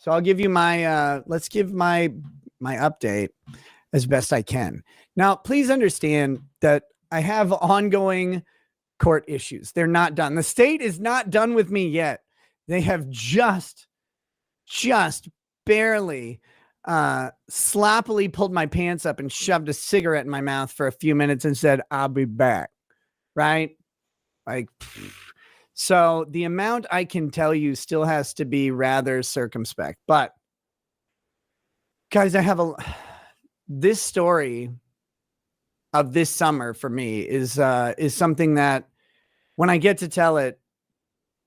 So I'll give you my, let's give my update as best I can. Now, please understand that I have ongoing court issues. They're not done. The state is not done with me yet. They have just barely sloppily pulled my pants up and shoved a cigarette in my mouth for a few minutes and said, I'll be back. Right? Like, so the amount I can tell you still has to be rather circumspect. But guys, I have this story of this summer for me is something that when I get to tell it,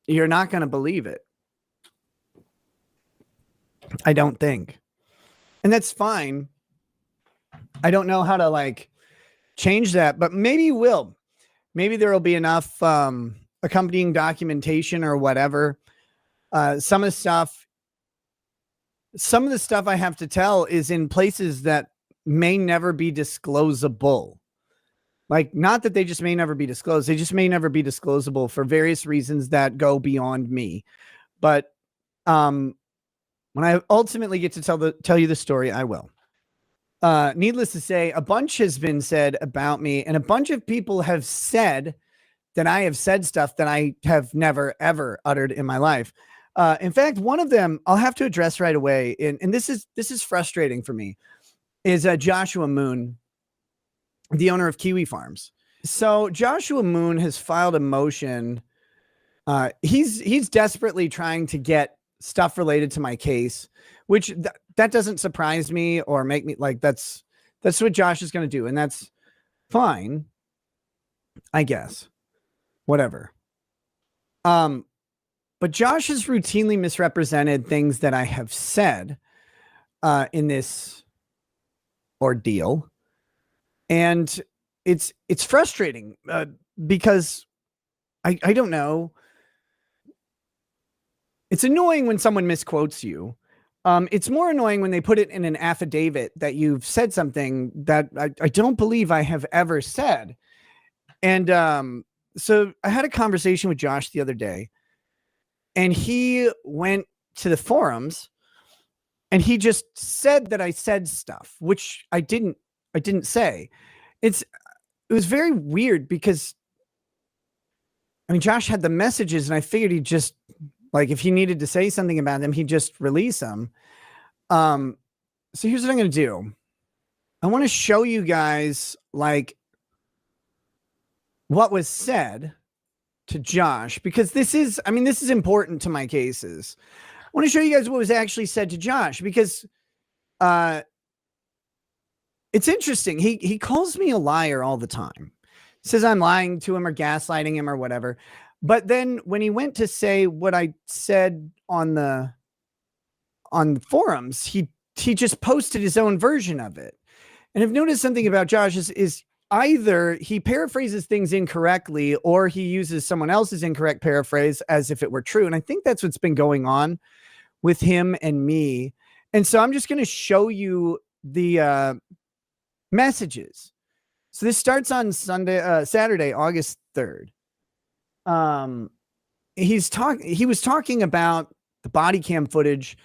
you're not going to believe it. I don't think. And that's fine. I don't know how to like change that, but maybe you will. Maybe there will be enough accompanying documentation or whatever. Some of the stuff I have to tell is in places that may never be disclosable. Like, not that they just may never be disclosed. They just may never be disclosable for various reasons that go beyond me. But when I ultimately get to tell you the story, I will. Needless to say, a bunch has been said about me, and a bunch of people have said that I have said stuff that I have never, ever uttered in my life. In fact, one of them I'll have to address right away, and this is frustrating for me, is Joshua Moon, the owner of Kiwi Farms. So Joshua Moon has filed a motion. He's desperately trying to get stuff related to my case, which that doesn't surprise me or make me like, that's what Josh is going to do. And that's fine, I guess, whatever. But Josh has routinely misrepresented things that I have said in this ordeal. And it's frustrating because I don't know. It's annoying when someone misquotes you. It's more annoying when they put it in an affidavit that you've said something that I don't believe I have ever said. And so I had a conversation with Josh the other day, and he went to the forums and he just said that I said stuff, which I didn't say. It was very weird because, I mean, Josh had the messages and I figured he'd just, like, if he needed to say something about them, he'd just release them. So here's what I'm going to do. I want to show you guys, like, what was said to Josh, because this is important to my cases. I want to show you guys what was actually said to Josh, because it's interesting. He calls me a liar all the time. Says I'm lying to him or gaslighting him or whatever. But then when he went to say what I said on the forums, he just posted his own version of it. And I've noticed something about Josh is either he paraphrases things incorrectly or he uses someone else's incorrect paraphrase as if it were true. And I think that's what's been going on with him and me. And so I'm just going to show you the messages. So this starts on Saturday, August 3rd. He was talking about the body cam footage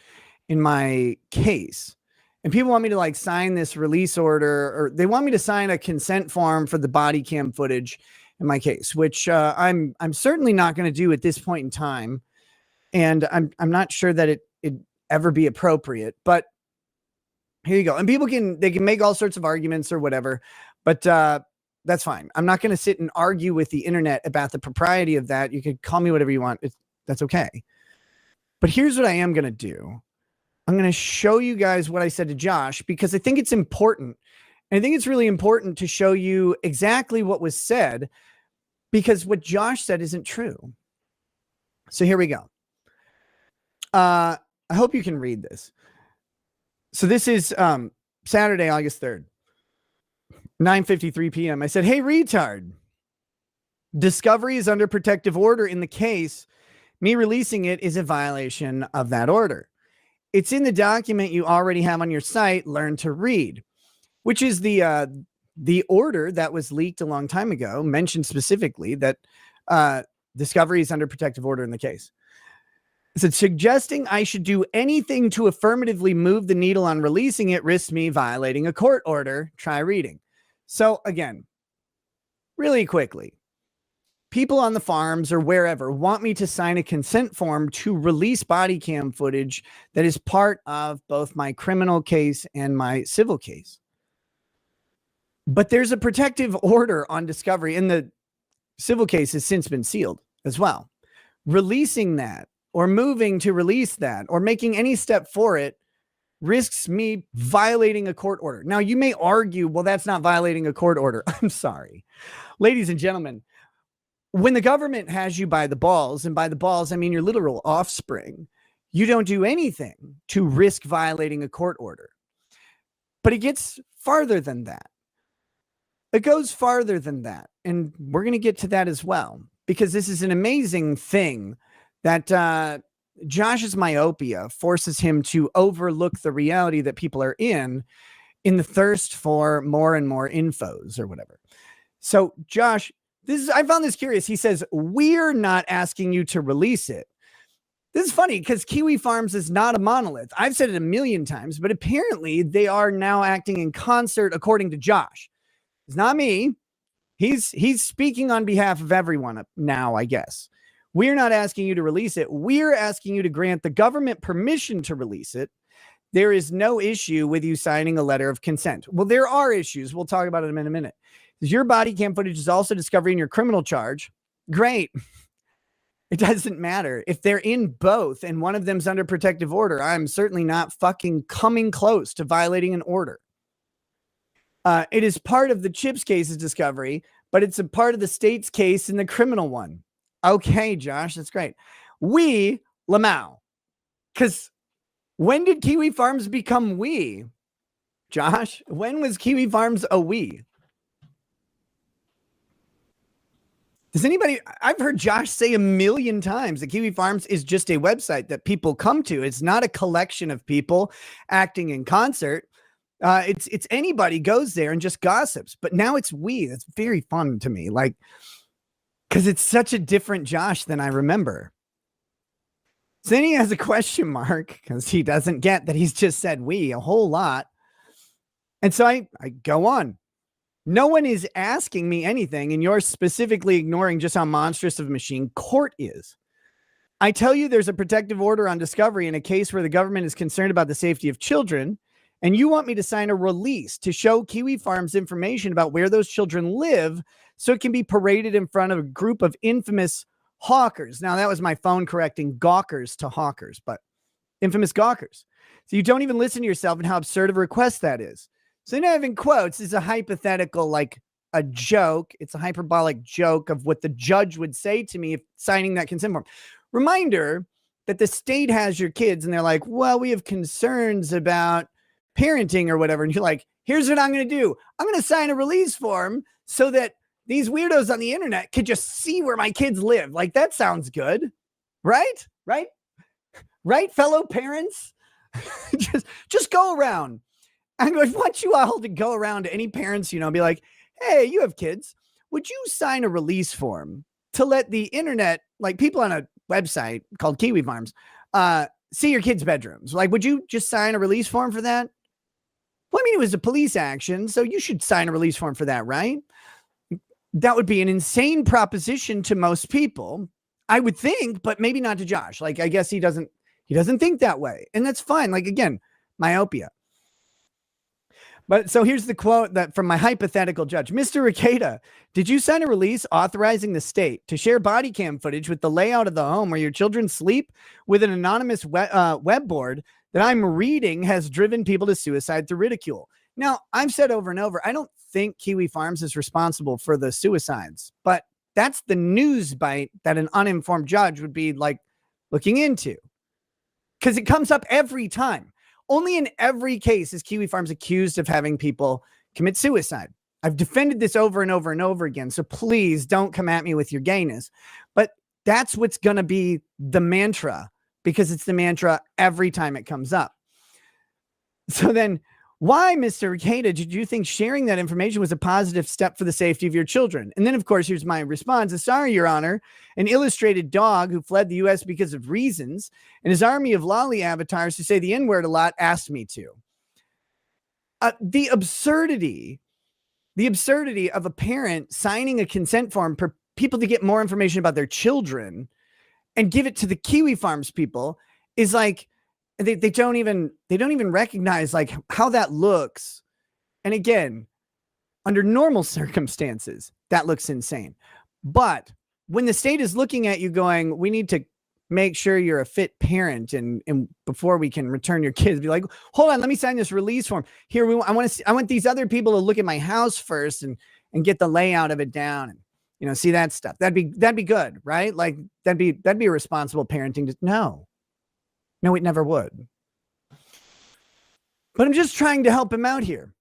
in my case, and people want me to like sign this release order, or they want me to sign a consent form for the body cam footage in my case, which I'm certainly not going to do at this point in time. And I'm not sure that it'd ever be appropriate, but here you go. And people can make all sorts of arguments or whatever, but that's fine. I'm not going to sit and argue with the internet about the propriety of that. You could call me whatever you want. That's okay. But here's what I am going to do. I'm going to show you guys what I said to Josh, because I think it's important. And I think it's really important to show you exactly what was said, because what Josh said isn't true. So here we go. I hope you can read this. So this is Saturday, August 3rd. 9:53 p.m. I said, hey, retard. Discovery is under protective order in the case. Me releasing it is a violation of that order. It's in the document you already have on your site, Learn to Read, which is the order that was leaked a long time ago, mentioned specifically that discovery is under protective order in the case. It said, suggesting I should do anything to affirmatively move the needle on releasing it risks me violating a court order. Try reading. So again, really quickly, people on the farms or wherever want me to sign a consent form to release body cam footage that is part of both my criminal case and my civil case. But there's a protective order on discovery, and the civil case has since been sealed as well. Releasing that or moving to release that or making any step for it risks me violating a court order. Now, you may argue, well, that's not violating a court order. I'm sorry. Ladies and gentlemen, when the government has you by the balls, and by the balls, I mean your literal offspring, you don't do anything to risk violating a court order. But it gets farther than that. It goes farther than that. And we're going to get to that as well, because this is an amazing thing that Josh's myopia forces him to overlook the reality that people are in the thirst for more and more infos or whatever. So Josh, I found this curious. He says, we're not asking you to release it. This is funny because Kiwi Farms is not a monolith. I've said it a million times, but apparently they are now acting in concert according to Josh. It's not me. He's speaking on behalf of everyone now, I guess. We're not asking you to release it. We're asking you to grant the government permission to release it. There is no issue with you signing a letter of consent. Well, there are issues. We'll talk about it in a minute. Your body cam footage is also discovery in your criminal charge. Great. It doesn't matter. If they're in both and one of them's under protective order, I'm certainly not fucking coming close to violating an order. It is part of the Chips case's discovery, but it's a part of the state's case in the criminal one. Okay, Josh, that's great. We, Lamau, because when did Kiwi Farms become we? Josh, when was Kiwi Farms a we? Does anybody, I've heard Josh say a million times that Kiwi Farms is just a website that people come to. It's not a collection of people acting in concert. It's anybody goes there and just gossips, but now it's we. That's very fun to me. Like, because it's such a different Josh than I remember. So then he has a question mark because he doesn't get that he's just said we a whole lot. And so I go on. No one is asking me anything, and you're specifically ignoring just how monstrous of a machine court is. I tell you there's a protective order on discovery in a case where the government is concerned about the safety of children, and you want me to sign a release to show Kiwi Farms information about where those children live so it can be paraded in front of a group of infamous hawkers. Now, that was my phone correcting gawkers to hawkers, but infamous gawkers. So you don't even listen to yourself and how absurd of a request that is. So now having quotes is a hypothetical, like a joke. It's a hyperbolic joke of what the judge would say to me if signing that consent form. Reminder that the state has your kids and they're like, well, we have concerns about parenting or whatever. And you're like, here's what I'm going to do. I'm going to sign a release form so that these weirdos on the internet could just see where my kids live. Like, that sounds good. Right? Right? Right, fellow parents? just go around. I want you all to go around to any parents, you know, be like, hey, you have kids. Would you sign a release form to let the internet, like people on a website called Kiwi Farms, see your kids' bedrooms? Like, would you just sign a release form for that? Well, I mean, it was a police action, so you should sign a release form for that, right? That would be an insane proposition to most people, I would think, but maybe not to Josh. Like, I guess he doesn't think that way. And that's fine. Like, again, myopia. But so here's the quote that from my hypothetical judge. Mr. Rekieta, did you sign a release authorizing the state to share body cam footage with the layout of the home where your children sleep with an anonymous web board that I'm reading has driven people to suicide through ridicule? Now, I've said over and over, I don't think Kiwi Farms is responsible for the suicides, but that's the news bite that an uninformed judge would be like looking into, because it comes up every time. Only in every case is Kiwi Farms accused of having people commit suicide. I've defended this over and over and over again, so please don't come at me with your gayness. But that's what's going to be the mantra, because it's the mantra every time it comes up. So then Why, Mr. Rekieta, did you think sharing that information was a positive step for the safety of your children? And then, of course, here's my response. Sorry, Your Honor. An illustrated dog who fled the U.S. because of reasons and his army of lolly avatars who say the N-word a lot asked me to. The absurdity of a parent signing a consent form for people to get more information about their children and give it to the Kiwi Farms people is like, they don't even recognize like how that looks. And again, under normal circumstances, that looks insane. But when the state is looking at you going, we need to make sure you're a fit parent and before we can return your kids, be like, hold on, let me sign this release form here. I want these other people to look at my house first and get the layout of it down and, you know, see that stuff. That'd be good, right? Like that'd be a responsible parenting. No, it never would. But I'm just trying to help him out here.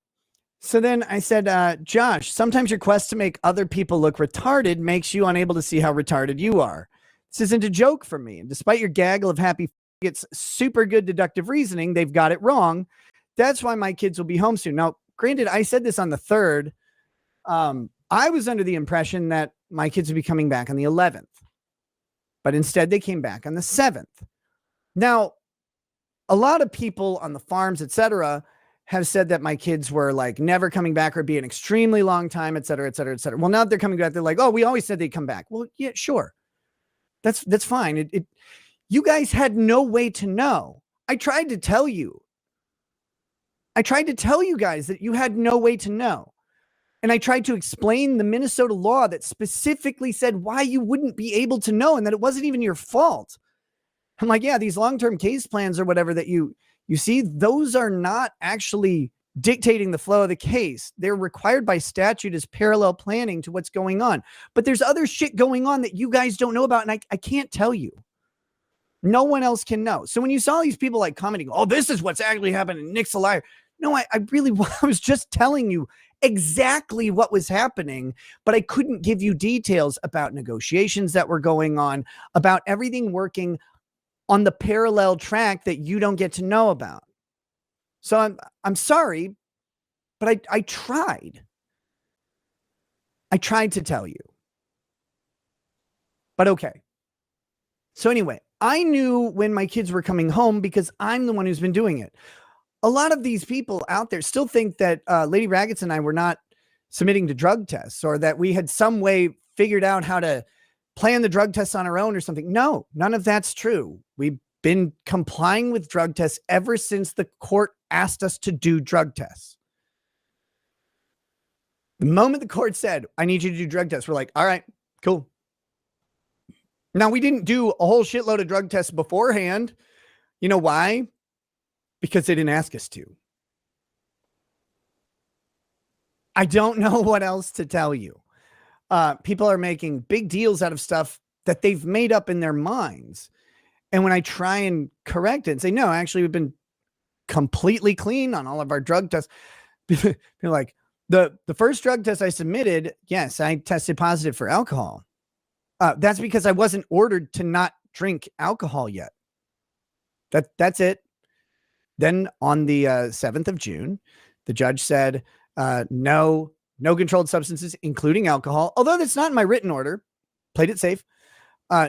So then I said, Josh, sometimes your quest to make other people look retarded makes you unable to see how retarded you are. This isn't a joke for me. And despite your gaggle of happy it's super good deductive reasoning, they've got it wrong. That's why my kids will be home soon. Now, granted, I said this on the 3rd. I was under the impression that my kids would be coming back on the 11th. But instead, they came back on the 7th. Now, a lot of people on the farms, etc., have said that my kids were like never coming back or be an extremely long time, etc., etc., etc. Well, now that they're coming back, they're like, oh, we always said they'd come back. Well, yeah, sure. That's fine. You guys had no way to know. I tried to tell you. I tried to tell you guys that you had no way to know. And I tried to explain the Minnesota law that specifically said why you wouldn't be able to know and that it wasn't even your fault. I'm like, yeah, these long-term case plans or whatever that you see, those are not actually dictating the flow of the case. They're required by statute as parallel planning to what's going on. But there's other shit going on that you guys don't know about, and I can't tell you. No one else can know. So when you saw these people like commenting, oh, this is what's actually happening, Nick's a liar. No, I was just telling you exactly what was happening, but I couldn't give you details about negotiations that were going on, about everything working on the parallel track that you don't get to know about. So I'm sorry, but I tried. I tried to tell you. But okay. So anyway, I knew when my kids were coming home because I'm the one who's been doing it. A lot of these people out there still think that Lady Raggets and I were not submitting to drug tests or that we had some way figured out how to plan the drug tests on our own or something. No, none of that's true. We've been complying with drug tests ever since the court asked us to do drug tests. The moment the court said, I need you to do drug tests, we're like, all right, cool. Now, we didn't do a whole shitload of drug tests beforehand. You know why? Because they didn't ask us to. I don't know what else to tell you. People are making big deals out of stuff that they've made up in their minds. And when I try and correct it and say, no, actually, we've been completely clean on all of our drug tests. They're like, the first drug test I submitted, yes, I tested positive for alcohol. That's because I wasn't ordered to not drink alcohol yet. That's it. Then on the 7th of June, the judge said, no controlled substances, including alcohol. Although that's not in my written order, played it safe.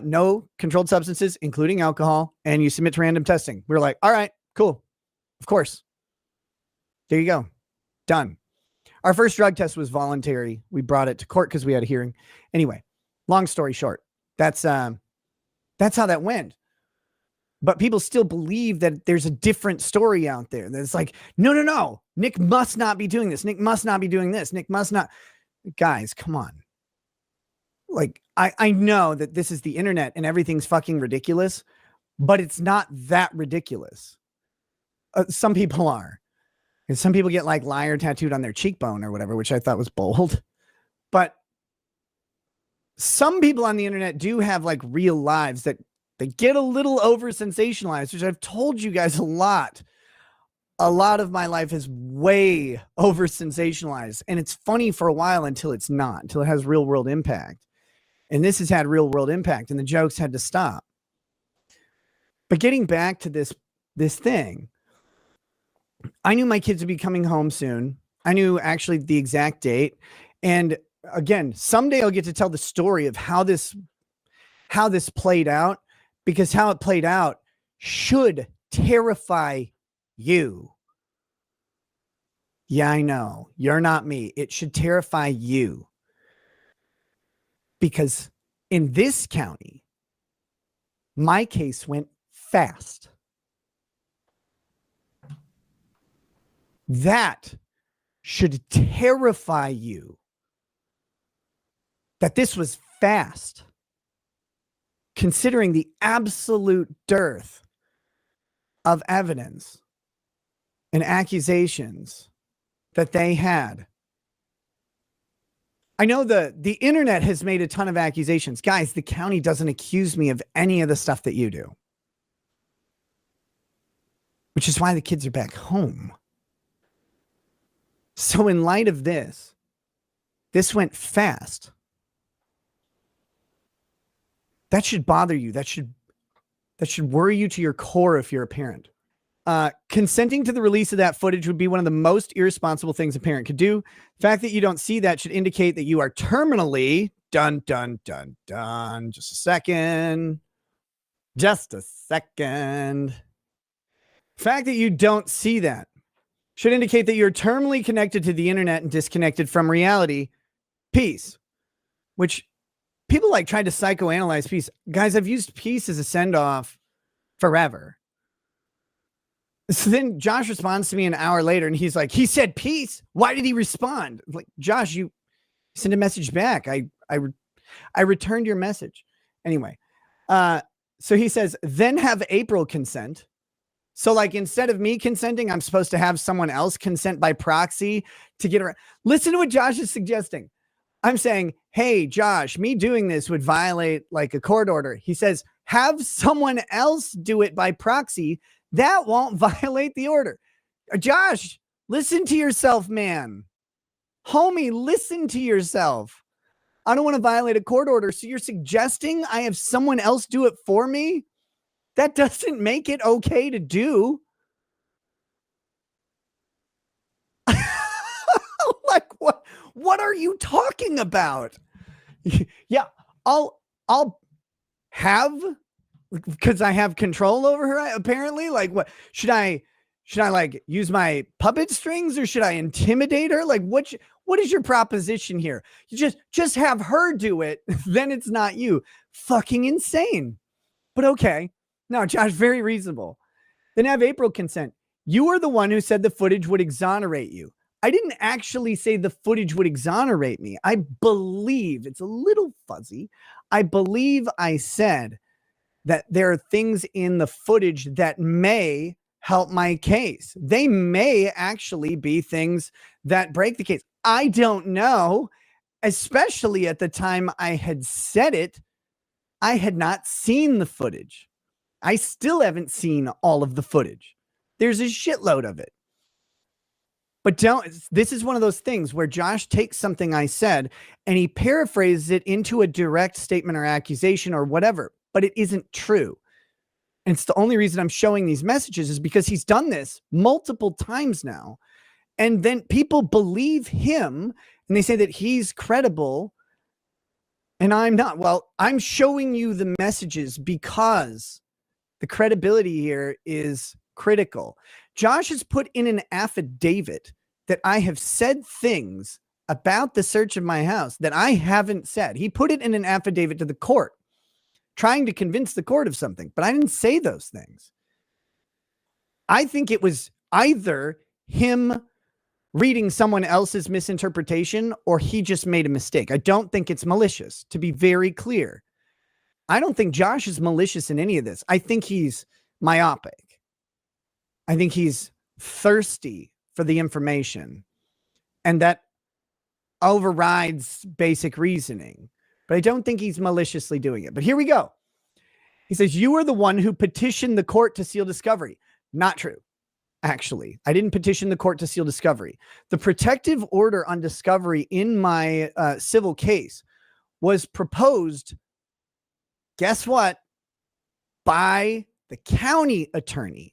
No controlled substances, including alcohol, and you submit to random testing. We're like, all right, cool. Of course. There you go. Done. Our first drug test was voluntary. We brought it to court because we had a hearing. Anyway, long story short, that's how that went. But people still believe that there's a different story out there. That's like, no. Nick must not be doing this. Nick must not be doing this. Nick must not. Guys, come on. Like, I know that this is the internet and everything's fucking ridiculous, but it's not that ridiculous. Some people are. And some people get like liar tattooed on their cheekbone or whatever, which I thought was bold. But some people on the internet do have like real lives that they get a little over sensationalized, which I've told you guys a lot. A lot of my life is way over sensationalized, and it's funny for a while until it's not, until it has real world impact. And this has had real world impact, and the jokes had to stop. But getting back to this thing, I knew my kids would be coming home soon. I knew actually the exact date. And again, someday I'll get to tell the story of how this played out, because how it played out should terrify you. Yeah, I know. You're not me. It should terrify you. Because in this county, my case went fast. That should terrify you. That this was fast, considering the absolute dearth of evidence and accusations that they had. I know the internet has made a ton of accusations. Guys, the county doesn't accuse me of any of the stuff that you do. Which is why the kids are back home. So in light of this went fast. That should bother you. That should worry you to your core if you're a parent. Consenting to the release of that footage would be one of the most irresponsible things a parent could do. The fact that you don't see that should indicate that you are terminally dun. Just a second. The fact that you don't see that should indicate that you're terminally connected to the internet and disconnected from reality. Peace. Which people like tried to psychoanalyze peace. Guys, I've used peace as a send-off forever. So then Josh responds to me an hour later and he's like, he said peace. Why did he respond? I'm like, Josh, you sent a message back. I returned your message. Anyway, so he says, then have April consent. So like, instead of me consenting, I'm supposed to have someone else consent by proxy to get around. Listen to what Josh is suggesting. I'm saying, hey, Josh, me doing this would violate like a court order. He says, have someone else do it by proxy. That won't violate the order. Josh, listen to yourself, man. Homie, listen to yourself. I don't want to violate a court order. So you're suggesting I have someone else do it for me? That doesn't make it okay to do. Like, what are you talking about? Yeah, I'll have, because I have control over her, apparently. Like, what should I like use my puppet strings, or should I intimidate her? Like, what is your proposition here? You just have her do it, then it's not you. Fucking insane. But okay. No, Josh, very reasonable. Then have April consent. You are the one who said the footage would exonerate you. I didn't actually say the footage would exonerate me. I believe, it's a little fuzzy, I believe I said that there are things in the footage that may help my case. They may actually be things that break the case. I don't know, especially at the time I had said it, I had not seen the footage. I still haven't seen all of the footage. There's a shitload of it. But this is one of those things where Josh takes something I said and he paraphrases it into a direct statement or accusation or whatever, but it isn't true. And it's the only reason I'm showing these messages is because he's done this multiple times now. And then people believe him and they say that he's credible and I'm not. Well, I'm showing you the messages because the credibility here is critical. Josh has put in an affidavit that I have said things about the search of my house that I haven't said. He put it in an affidavit to the court, trying to convince the court of something, but I didn't say those things. I think it was either him reading someone else's misinterpretation or he just made a mistake. I don't think it's malicious, to be very clear. I don't think Josh is malicious in any of this. I think he's myopic. I think he's thirsty for the information, and that overrides basic reasoning. But I don't think he's maliciously doing it. But here we go. He says, you are the one who petitioned the court to seal discovery. Not true. Actually, I didn't petition the court to seal discovery. The protective order on discovery in my civil case was proposed, guess what, by the county attorney.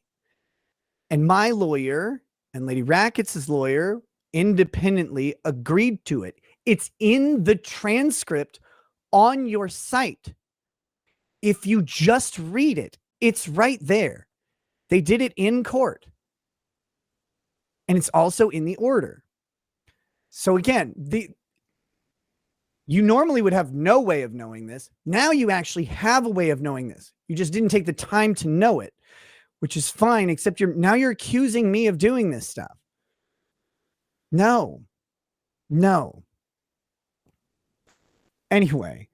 And my lawyer And Lady Rackets' lawyer independently agreed to it. It's in the transcript on your site. If you just read it, it's right there. They did it in court. And it's also in the order. So again, you normally would have no way of knowing this. Now you actually have a way of knowing this. You just didn't take the time to know it, which is fine, except now you're accusing me of doing this stuff. No. Anyway,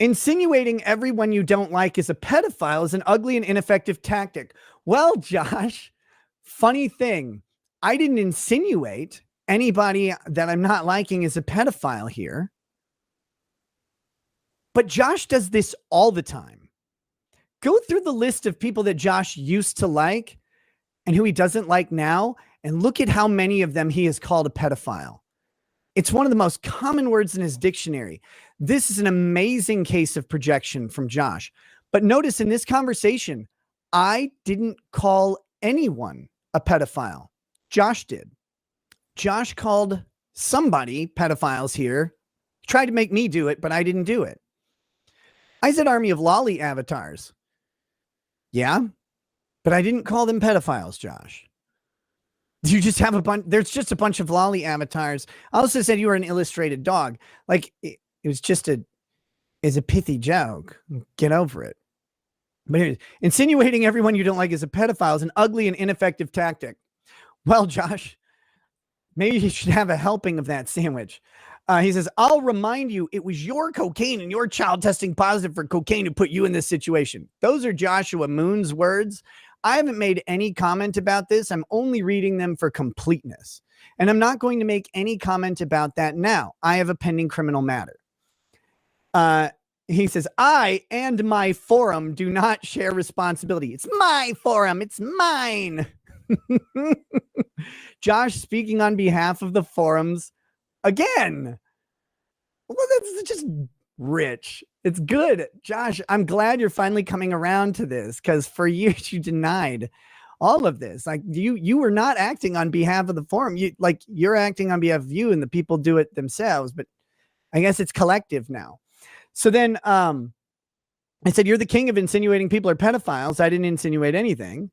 insinuating everyone you don't like is a pedophile is an ugly and ineffective tactic. Well, Josh, funny thing, I didn't insinuate anybody that I'm not liking is a pedophile here. But Josh does this all the time. Go through the list of people that Josh used to like and who he doesn't like now, and look at how many of them he has called a pedophile. It's one of the most common words in his dictionary. This is an amazing case of projection from Josh. But notice in this conversation, I didn't call anyone a pedophile. Josh did. Josh called somebody pedophiles here, tried to make me do it, but I didn't do it. I said army of lolly avatars. Yeah, but I didn't call them pedophiles, Josh. You just have a bunch. There's just a bunch of lolly avatars. I also said you were an illustrated dog. Like it was just is a pithy joke. Get over it. But anyways, insinuating everyone you don't like is a pedophile is an ugly and ineffective tactic. Well, Josh, maybe you should have a helping of that sandwich. He says, I'll remind you, it was your cocaine and your child testing positive for cocaine who put you in this situation. Those are Joshua Moon's words. I haven't made any comment about this. I'm only reading them for completeness. And I'm not going to make any comment about that now. I have a pending criminal matter. He says, I and my forum do not share responsibility. It's my forum. It's mine. Josh speaking on behalf of the forums again. Well, that's just rich. It's good. Josh, I'm glad you're finally coming around to this, because for years you denied all of this. Like you were not acting on behalf of the forum. You're acting on behalf of you, and the people do it themselves, but I guess it's collective now. So then I said, you're the king of insinuating people are pedophiles. I didn't insinuate anything.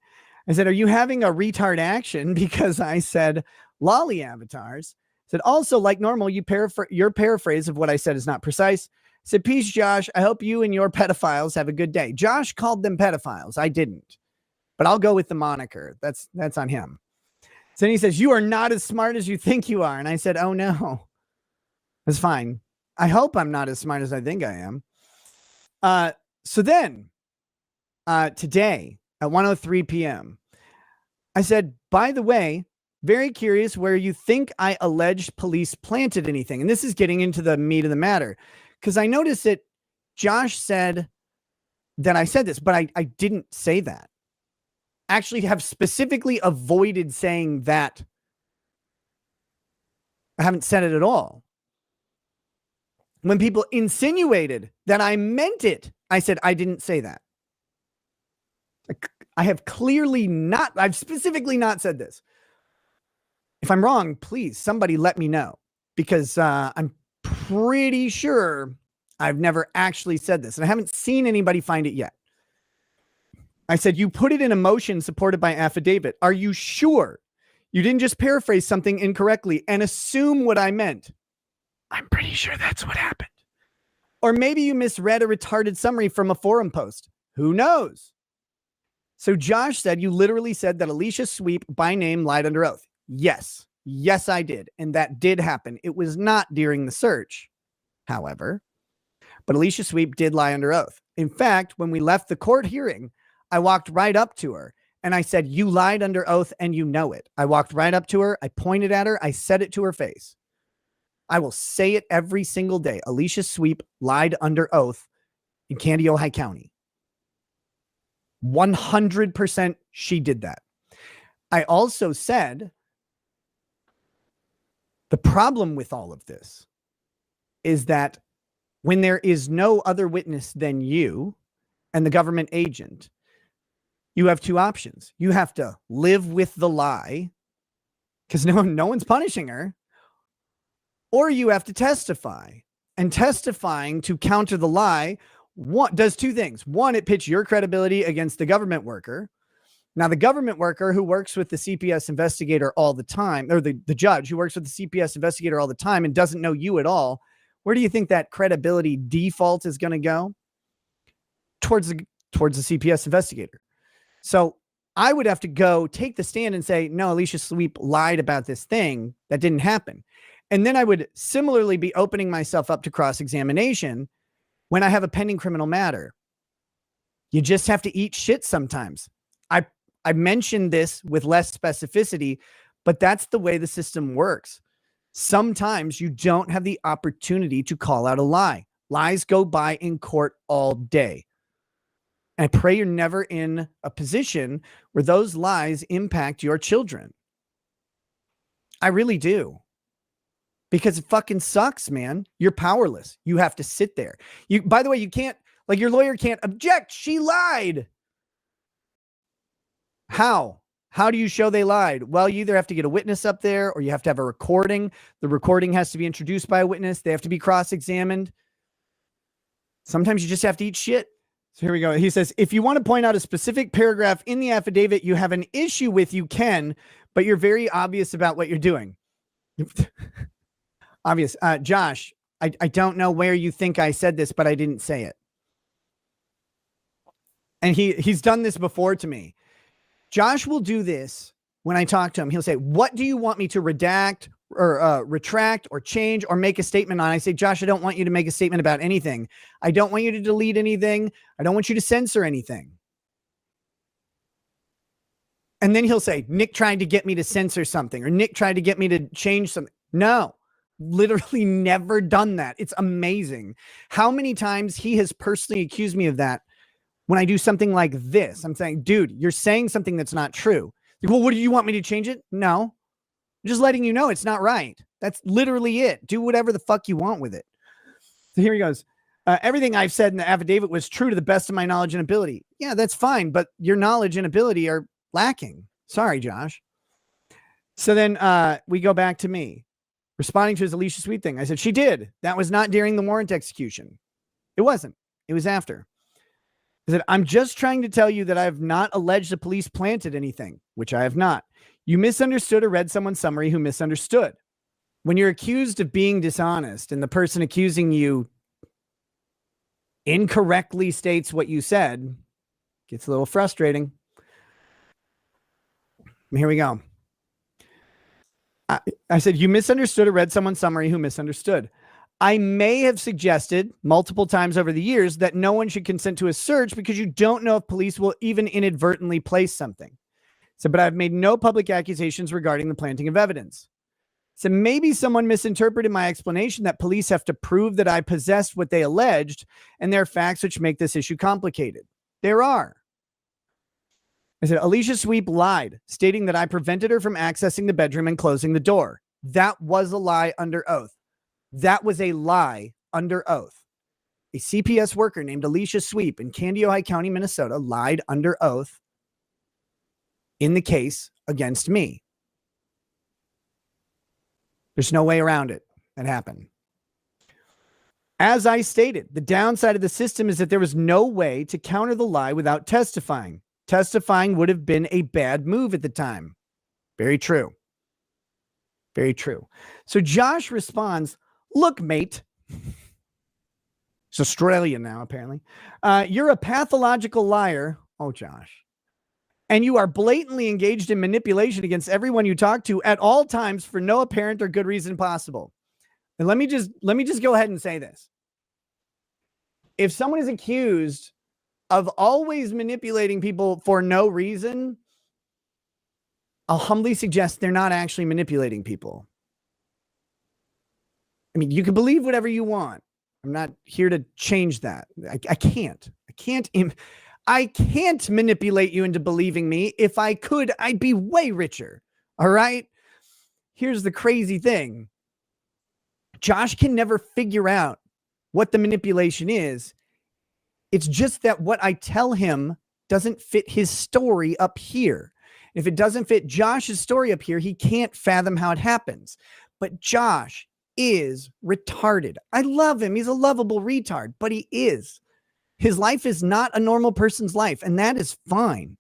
I said, are you having a retard action? Because I said lolly avatars. I said, also, like normal, your paraphrase of what I said is not precise. I said, peace, Josh. I hope you and your pedophiles have a good day. Josh called them pedophiles. I didn't, but I'll go with the moniker. That's on him. So then he says, you are not as smart as you think you are. And I said, oh no, that's fine. I hope I'm not as smart as I think I am. So then today at 1:03 p.m., I said, by the way, very curious where you think I alleged police planted anything. And this is getting into the meat of the matter, because I noticed that Josh said that I said this, but I didn't say that. Actually have specifically avoided saying that. I haven't said it at all. When people insinuated that I meant it, I said, I didn't say that. I have clearly not, I've specifically not said this. If I'm wrong, please, somebody let me know, because I'm pretty sure I've never actually said this, and I haven't seen anybody find it yet. I said, you put it in a motion supported by affidavit. Are you sure you didn't just paraphrase something incorrectly and assume what I meant? I'm pretty sure that's what happened. Or maybe you misread a retarded summary from a forum post. Who knows? So Josh said, you literally said that Alisha Sweep by name lied under oath. Yes. Yes, I did. And that did happen. It was not during the search, however, but Alisha Sweep did lie under oath. In fact, when we left the court hearing, I walked right up to her and I said, you lied under oath and you know it. I walked right up to her. I pointed at her. I said it to her face. I will say it every single day. Alisha Sweep lied under oath in Candy, Ojai County. 100% she did that. I also said the problem with all of this is that when there is no other witness than you and the government agent, you have two options. You have to live with the lie because no one's punishing her. Or you have to testify. And testifying to counter the lie does two things. One, it pits your credibility against the government worker. Now, the government worker who works with the CPS investigator all the time, or the judge who works with the CPS investigator all the time and doesn't know you at all, where do you think that credibility default is going to go? Towards the CPS investigator. So I would have to go take the stand and say, no, Alisha Sweep lied about this thing. That didn't happen. And then I would similarly be opening myself up to cross-examination when I have a pending criminal matter. You just have to eat shit sometimes. I mentioned this with less specificity, but that's the way the system works. Sometimes you don't have the opportunity to call out a lie. Lies go by in court all day. And I pray you're never in a position where those lies impact your children. I really do. Because it fucking sucks, man. You're powerless. You have to sit there. By the way, you can't, like, your lawyer can't object. She lied. How do you show they lied? Well, you either have to get a witness up there or you have to have a recording. The recording has to be introduced by a witness. They have to be cross-examined. Sometimes you just have to eat shit. So here we go. He says, if you want to point out a specific paragraph in the affidavit you have an issue with, you can, but you're very obvious about what you're doing. Obvious. Josh, I don't know where you think I said this, but I didn't say it. And he's done this before to me. Josh will do this when I talk to him. He'll say, what do you want me to redact or retract or change or make a statement on? I say, Josh, I don't want you to make a statement about anything. I don't want you to delete anything. I don't want you to censor anything. And then he'll say, Nick tried to get me to censor something, or Nick tried to get me to change something. No, literally never done that. It's amazing how many times he has personally accused me of that. When I do something like this, I'm saying, dude, you're saying something that's not true. Like, well, what do you want me to change it? No, I'm just letting you know it's not right. That's literally it. Do whatever the fuck you want with it. So here he goes. Everything I've said in the affidavit was true to the best of my knowledge and ability. Yeah, that's fine. But your knowledge and ability are lacking. Sorry, Josh. So then we go back to me responding to his Alisha Sweep thing. I said, she did. That was not during the warrant execution. It wasn't. It was after. I said, I'm just trying to tell you that I have not alleged the police planted anything, which I have not. You misunderstood or read someone's summary who misunderstood. When you're accused of being dishonest and the person accusing you incorrectly states what you said, it gets a little frustrating. Here we go. I said, you misunderstood or read someone's summary who misunderstood. I may have suggested multiple times over the years that no one should consent to a search because you don't know if police will even inadvertently place something. So, but I've made no public accusations regarding the planting of evidence. So maybe someone misinterpreted my explanation that police have to prove that I possessed what they alleged, and there are facts which make this issue complicated. There are. I said, Alisha Sweep lied, stating that I prevented her from accessing the bedroom and closing the door. That was a lie under oath. That was a lie under oath. A CPS worker named Alisha Sweep in Candy, Ojai County, Minnesota, lied under oath in the case against me. There's no way around it. That happened. As I stated, the downside of the system is that there was no way to counter the lie without testifying. Testifying would have been a bad move at the time. Very true. Very true. So Josh responds, look, mate. It's Australian now, apparently. You're a pathological liar. Oh, Josh. And you are blatantly engaged in manipulation against everyone you talk to at all times for no apparent or good reason possible. And let me just go ahead and say this. If someone is accused of always manipulating people for no reason, I'll humbly suggest they're not actually manipulating people. I mean, you can believe whatever you want. I'm not here to change that. I can't manipulate you into believing me. If I could, I'd be way richer. All right. Here's the crazy thing. Josh can never figure out what the manipulation is. It's just that what I tell him doesn't fit his story up here. If it doesn't fit Josh's story up here, he can't fathom how it happens. But Josh is retarded. I love him. He's a lovable retard, but he is. His life is not a normal person's life, and that is fine.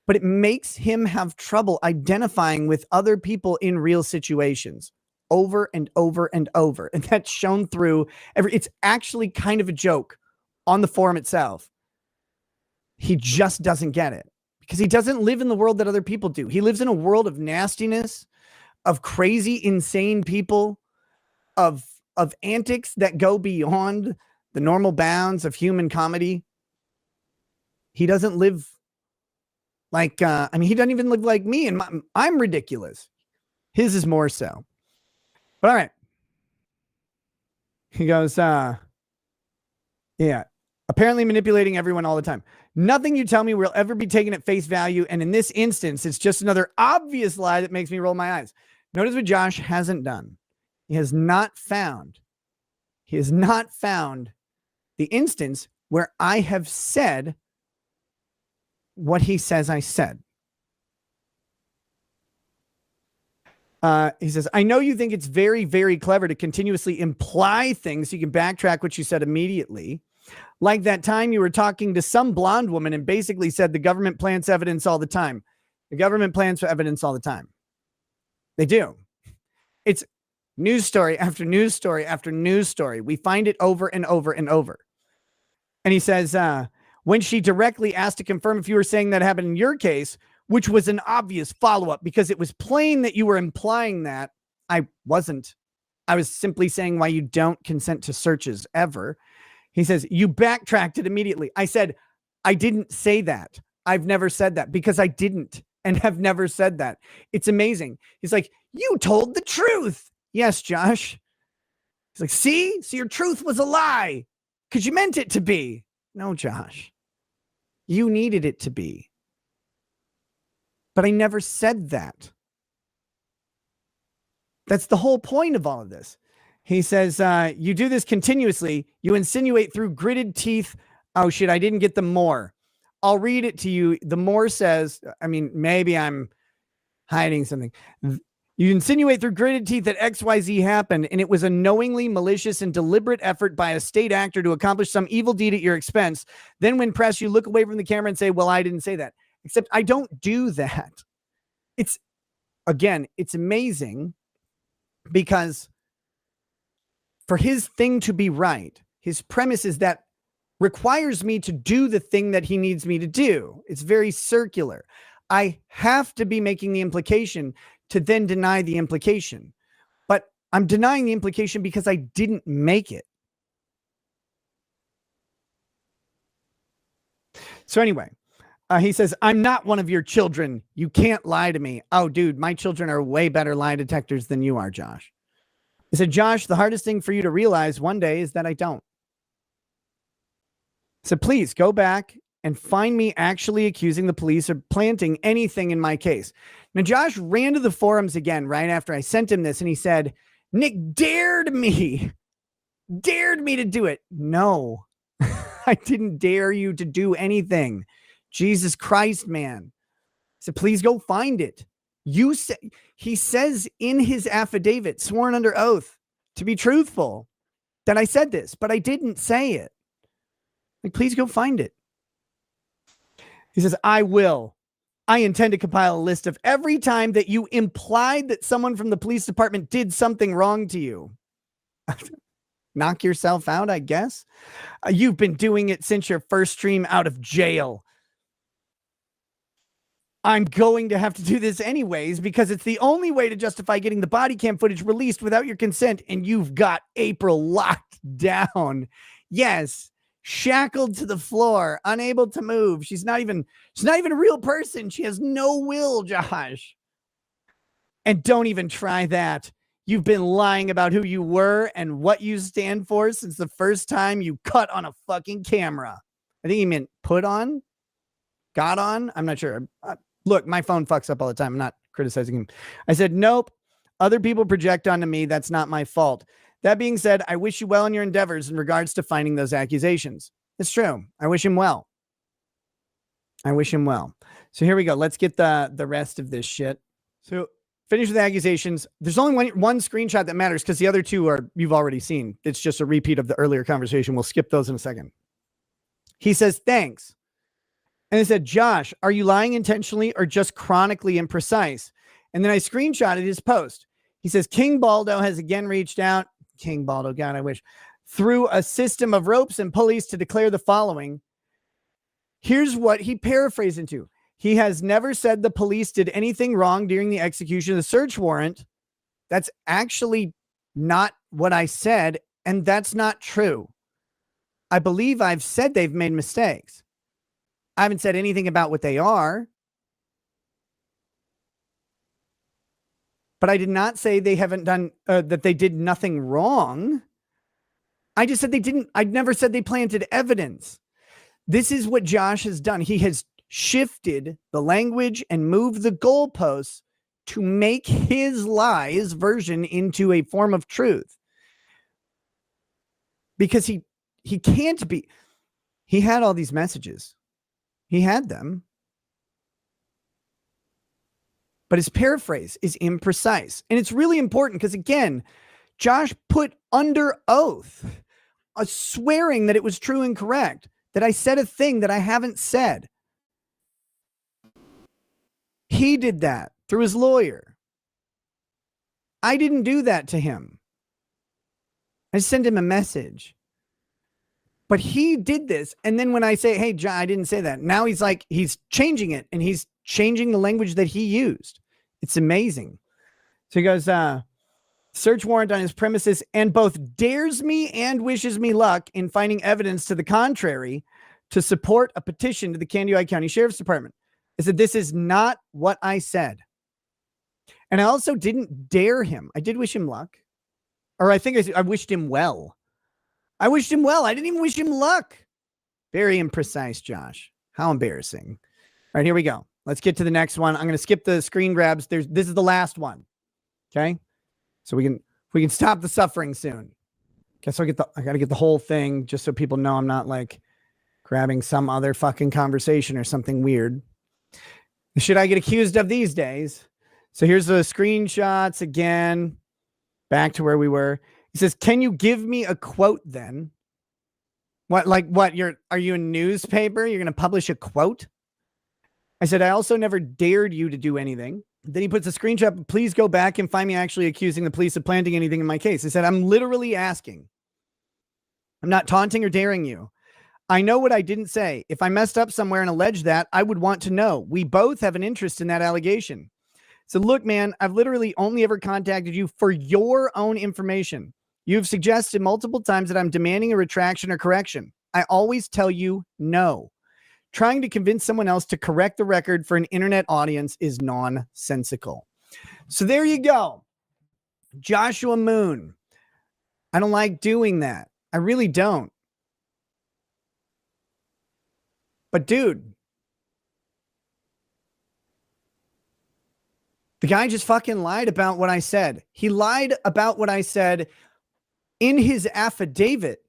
But it makes him have trouble identifying with other people in real situations over and over and over. And that's shown through it's actually kind of a joke on the forum itself. He just doesn't get it because he doesn't live in the world that other people do. He lives in a world of nastiness, of crazy, insane people, of antics that go beyond the normal bounds of human comedy. He doesn't live like, he doesn't even live like me, and I'm ridiculous. His is more so. But all right. He goes, yeah, apparently manipulating everyone all the time. Nothing you tell me will ever be taken at face value. And in this instance, it's just another obvious lie that makes me roll my eyes. Notice what Josh hasn't done. He has not found the instance where I have said what he says I said. He says, I know you think it's very, very clever to continuously imply things so you can backtrack what you said immediately. Like that time you were talking to some blonde woman and basically said the government plants evidence all the time. The government plans for evidence all the time. They do. It's news story after news story after news story. We find it over and over and over. And he says, when she directly asked to confirm if you were saying that happened in your case, which was an obvious follow-up because it was plain that you were implying that. I wasn't. I was simply saying why you don't consent to searches ever. He says, you backtracked it immediately. I said, I didn't say that. I've never said that because I didn't and have never said that. It's amazing. He's like, you told the truth. Yes, Josh. He's like, see? So your truth was a lie because you meant it to be. No, Josh. You needed it to be. But I never said that. That's the whole point of all of this. He says, you do this continuously. You insinuate through gritted teeth. Oh, shit, I didn't get the more. I'll read it to you. The more says, maybe I'm hiding something. You insinuate through gritted teeth that XYZ happened, and it was a knowingly malicious and deliberate effort by a state actor to accomplish some evil deed at your expense. Then when pressed, you look away from the camera and say, well, I didn't say that. Except I don't do that. It's amazing because for his thing to be right, his premise is that requires me to do the thing that he needs me to do. It's very circular. I have to be making the implication to then deny the implication. But I'm denying the implication because I didn't make it. So anyway, he says, I'm not one of your children. You can't lie to me. Oh, dude, my children are way better lie detectors than you are, Josh. He said, Josh, the hardest thing for you to realize one day is that I don't. So please go back and find me actually accusing the police of planting anything in my case. Now, Josh ran to the forums again right after I sent him this, and he said, Nick dared me to do it. No, I didn't dare you to do anything. Jesus Christ, man. So please go find it. He says in his affidavit, sworn under oath to be truthful, that I said this, but I didn't say it. Like, please go find it. He says, I intend to compile a list of every time that you implied that someone from the police department did something wrong to you. Knock yourself out, I guess. You've been doing it since your first stream out of jail. I'm going to have to do this anyways because it's the only way to justify getting the body cam footage released without your consent, and you've got April locked down. Yes, shackled to the floor, unable to move. She's not even a real person. She has no will, Josh. And don't even try that. You've been lying about who you were and what you stand for since the first time you cut on a fucking camera. I think he meant put on, got on. I'm not sure. Look, my phone fucks up all the time. I'm not criticizing him. I said, nope. Other people project onto me. That's not my fault. That being said, I wish you well in your endeavors in regards to finding those accusations. It's true. I wish him well. I wish him well. So here we go. Let's get the rest of this shit. So finish with the accusations. There's only one screenshot that matters because the other two are you've already seen. It's just a repeat of the earlier conversation. We'll skip those in a second. He says, thanks. And I said, Josh, are you lying intentionally or just chronically imprecise? And then I screenshotted his post. He says, King Balldo has again reached out. King Balldo, God, I wish. Through a system of ropes and pulleys to declare the following. Here's what he paraphrased into. He has never said the police did anything wrong during the execution of the search warrant. That's actually not what I said, and that's not true. I believe I've said they've made mistakes. I haven't said anything about what they are. But I did not say they haven't done, that they did nothing wrong. I just said they didn't. I never said they planted evidence. This is what Josh has done. He has shifted the language and moved the goalposts to make his lie, his version, into a form of truth. Because he can't be. He had all these messages. He had them. But his paraphrase is imprecise. And it's really important because, again, Josh put under oath a swearing that it was true and correct, that I said a thing that I haven't said. He did that through his lawyer. I didn't do that to him. I sent him a message. But he did this. And then when I say, hey, John, I didn't say that. Now he's like, he's changing it. And he's changing the language that he used. It's amazing. So he goes, search warrant on his premises and both dares me and wishes me luck in finding evidence to the contrary to support a petition to the Candy County Sheriff's Department. I said, this is not what I said. And I also didn't dare him. I did wish him luck. Or I think I wished him well. I wished him well. I didn't even wish him luck. Very imprecise, Josh. How embarrassing. All right, here we go. Let's get to the next one. I'm going to skip the screen grabs. This is the last one. Okay. So we can stop the suffering soon. Okay. So I got to get the whole thing just so people know I'm not like grabbing some other fucking conversation or something weird. Should I get accused of these days? So here's the screenshots again. Back to where we were. He says, can you give me a quote then? What? Are you a newspaper? You're going to publish a quote? I said, I also never dared you to do anything. Then he puts a screenshot. Please go back and find me actually accusing the police of planting anything in my case. I said, I'm literally asking. I'm not taunting or daring you. I know what I didn't say. If I messed up somewhere and alleged that, I would want to know. We both have an interest in that allegation. So look, man, I've literally only ever contacted you for your own information. You've suggested multiple times that I'm demanding a retraction or correction. I always tell you no. Trying to convince someone else to correct the record for an internet audience is nonsensical. So there you go. Joshua Moon. I don't like doing that. I really don't. But dude, the guy just fucking lied about what I said. He lied about what I said in his affidavit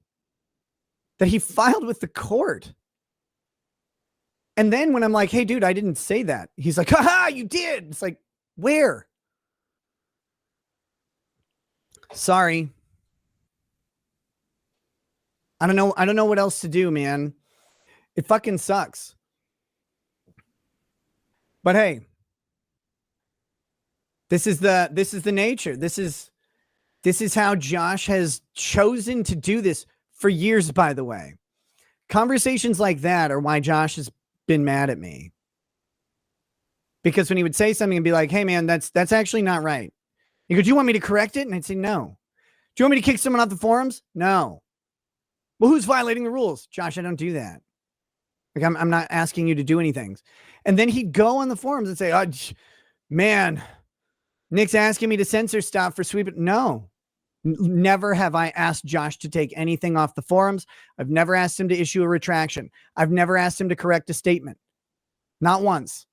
that he filed with the court. And then when I'm like, hey, dude, I didn't say that. He's like, haha, you did. It's like, where? Sorry. I don't know what else to do, man. It fucking sucks. But hey, this is the nature. This is how Josh has chosen to do this for years, by the way. Conversations like that are why Josh has been mad at me. Because when he would say something and be like, hey man, that's actually not right. He goes, do you want me to correct it? And I'd say, no. Do you want me to kick someone off the forums? No. Well, who's violating the rules? Josh, I don't do that. Like I'm not asking you to do anything. And then he'd go on the forums and say, oh, man, Nick's asking me to censor stuff for sweep. No, never have I asked Josh to take anything off the forums. I've never asked him to issue a retraction. I've never asked him to correct a statement. Not once.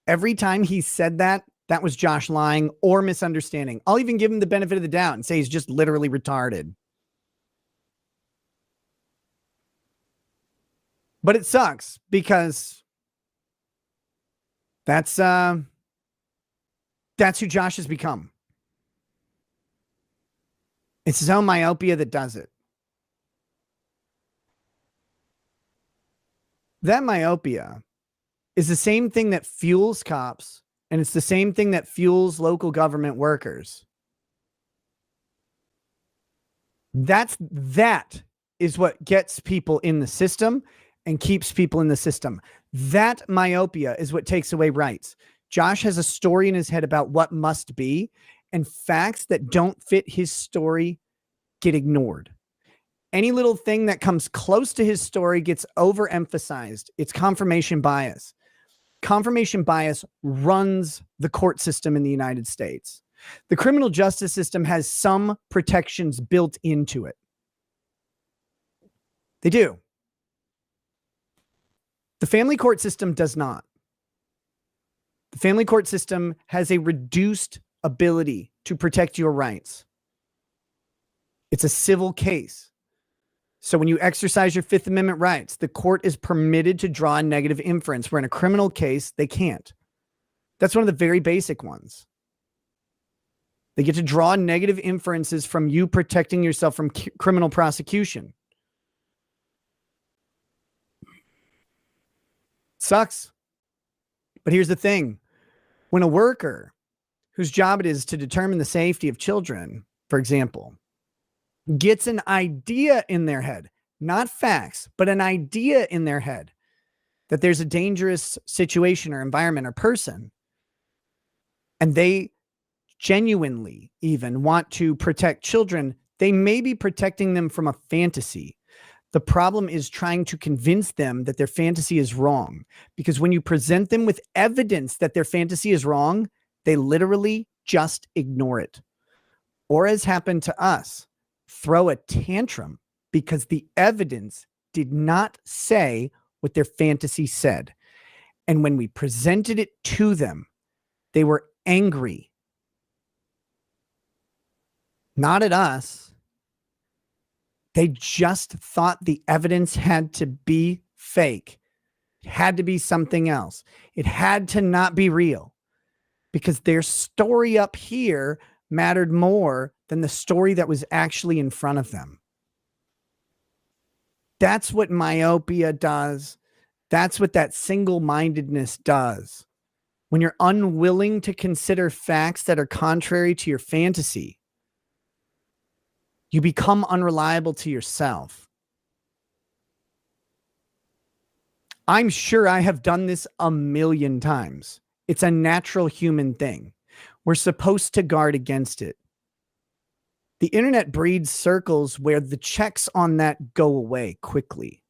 Every time he said that, that was Josh lying or misunderstanding. I'll even give him the benefit of the doubt and say he's just literally retarded. But it sucks because That's who Josh has become. It's his own myopia that does it. That myopia is the same thing that fuels cops, and it's the same thing that fuels local government workers. That is what gets people in the system and keeps people in the system. That myopia is what takes away rights. Josh has a story in his head about what must be, and facts that don't fit his story get ignored. Any little thing that comes close to his story gets overemphasized. It's confirmation bias. Confirmation bias runs the court system in the United States. The criminal justice system has some protections built into it. They do. The family court system does not. The family court system has a reduced ability to protect your rights. It's a civil case. So when you exercise your Fifth Amendment rights, the court is permitted to draw a negative inference, where in a criminal case, they can't. That's one of the very basic ones. They get to draw negative inferences from you protecting yourself from criminal prosecution. Sucks. But here's the thing. When a worker whose job it is to determine the safety of children, for example, gets an idea in their head, not facts, but an idea in their head that there's a dangerous situation or environment or person, and they genuinely even want to protect children, they may be protecting them from a fantasy. The problem is trying to convince them that their fantasy is wrong, because when you present them with evidence that their fantasy is wrong, they literally just ignore it. Or, as happened to us, throw a tantrum because the evidence did not say what their fantasy said. And when we presented it to them, they were angry. Not at us. They just thought the evidence had to be fake. It had to be something else. It had to not be real, because their story up here mattered more than the story that was actually in front of them. That's what myopia does. That's what that single-mindedness does. When you're unwilling to consider facts that are contrary to your fantasy, you become unreliable to yourself. I'm sure I have done this a million times. It's a natural human thing. We're supposed to guard against it. The internet breeds circles where the checks on that go away quickly.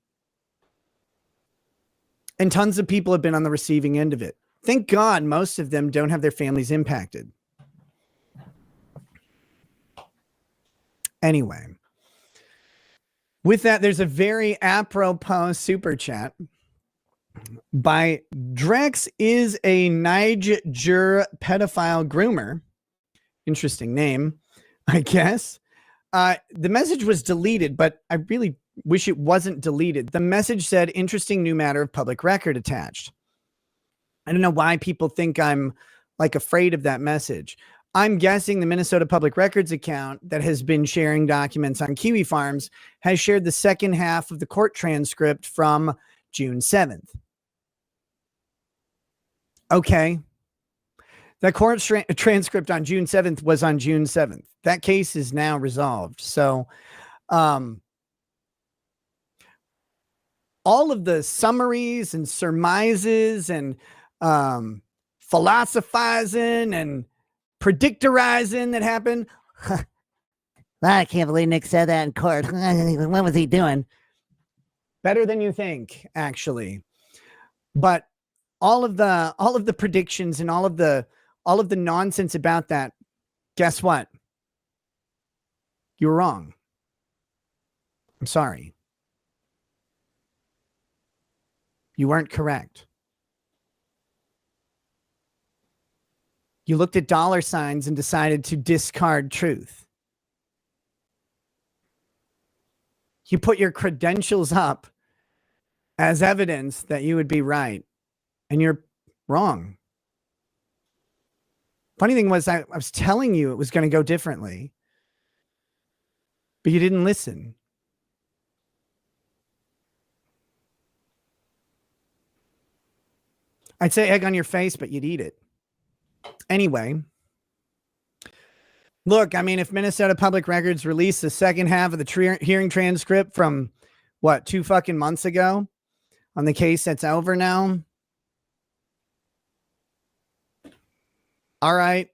And tons of people have been on the receiving end of it. Thank God most of them don't have their families impacted. Anyway, with that, there's a very apropos super chat by Drex is a Niger pedophile groomer. Interesting name, I guess. The message was deleted, but I really wish it wasn't deleted. The message said, interesting new matter of public record attached. I don't know why people think I'm like afraid of that message. I'm guessing the Minnesota Public Records account that has been sharing documents on Kiwi farms has shared the second half of the court transcript from June 7th. Okay. That court transcript on June 7th was on June 7th. That case is now resolved. So, all of the summaries and surmises and philosophizing and predictorizing that happened. I can't believe Nick said that in court. What was he doing? Better than you think, actually. But all of the predictions and all of the nonsense about that, guess what? You were wrong. I'm sorry. You weren't correct. You looked at dollar signs and decided to discard truth. You put your credentials up as evidence that you would be right, and you're wrong. Funny thing was, I was telling you it was going to go differently, but you didn't listen. I'd say egg on your face, but you'd eat it. Anyway, look, I mean, if Minnesota Public Records released the second half of the hearing transcript from, what, 2 fucking months ago on the case that's over now, all right.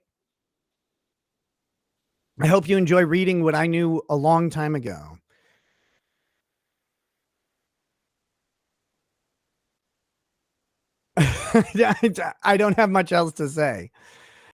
I hope you enjoy reading what I knew a long time ago. I don't have much else to say.